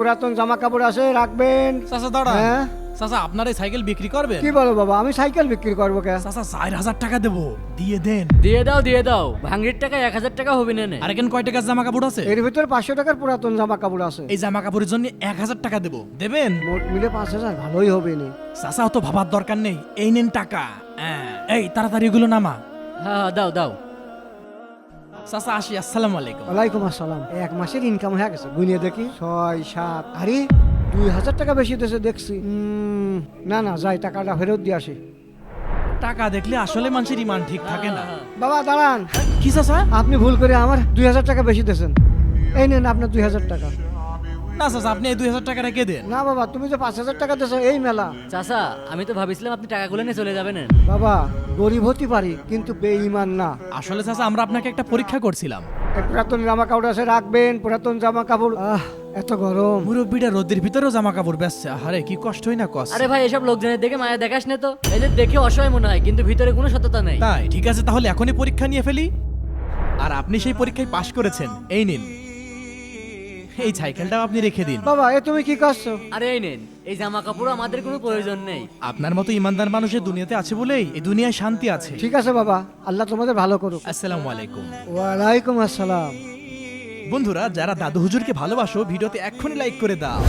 পুরাতন জামা কাপড় আছে, রাখবেন। চাচা দাঁড়া। হ্যাঁ চাচা আপনার এই সাইকেল বিক্রি করবেন? কি বলো বাবা, আমি সাইকেল বিক্রি করবো কে? চাচা 4000 টাকা দেবো, দিয়ে দেন। দিয়ে দাও ভাঙড়ির টাকা 1000 টাকা হবে না। আর এখন কয় টাকার জামা কাপড় আছে? এর ভিতরে 500 টাকার পুরাতন জামা কাপড় আছে। এই জামা কাপড়ের জন্য 1000 টাকা দেবো, দেবেন? মোট মিলে 5000, ভালোই হবে নি। চাচা অত ভাবার দরকার নেই, এই নেন টাকা। এই তাড়াতাড়ি এগুলো নামা। হ্যাঁ দাও। চাচা আসি, আসসালামু আলাইকুম। ওয়ালাইকুম আসসালাম। এক মাসের ইনকাম হয়ে গেছে, গুনিয়ে দেখি 6 7। আরে 2000 টাকা বেশি দিয়েছে দেখছি। না যাই, টাকাটা ফেরত দিয়ে আসি। টাকা দেখলে আসলে মানুষের ইমান ঠিক থাকে না। বাবা দাঁড়ান, কি চাচা? আপনি ভুল করে আমার 2000 টাকা বেশি দিয়েছেন। এই নেন আপনার 2000 টাকা। না চাচা, আপনি এই 2000 টাকা রেখে দেন। না বাবা, তুমি যে 5000 টাকা দিয়েছো এই মেলা। চাচা আমি তো ভাবিছিলাম আপনি টাকাগুলো নিয়ে চলে যাবেন। বাবা গরিব হতে পারি কিন্তু বেঈমান না। আসলে চাচা আমরা আপনাকে একটা পরীক্ষা করছিলাম। এই পুরাতন জামা কাপড় আছে, রাখবেন। পুরাতন জামা কাপড়। এত গরম। মুরব্বিটা রোদের ভিতরেও জামা কাপড় বেচছে, আরে কি কষ্ট হয় না কষ্ট। আরে ভাই এসব লোকজনের দেখে মায়া দেখাস না তো, এদের দেখে অসহায় মনে হয় কিন্তু ভিতরে কোনো সততা নেই। তাই ঠিক আছে, তাহলে এখনই পরীক্ষা নিয়ে ফেলি। আর আপনি সেই পরীক্ষায় পাশ করেছেন, এই নিন। এই সাইকেলটাও আপনি রেখে দিন। বাবা এ তুমি কি করছো? আরে এই নেন, এই জামা কাপড় আমাদের কোনো প্রয়োজন নেই। আপনার মতো ইমানদার মানুষের দুনিয়াতে আছে বলেই এই দুনিয়ায় শান্তি আছে। ঠিক আছে বাবা, আল্লাহ তোমাদের ভালো করুক। আসসালামু আলাইকুম। ওয়ালাইকুম আসসালাম। বন্ধুরা, যারা দাদু হুজুরকে ভালোবাসো ভিডিওতে এক্ষুনি লাইক করে দাও।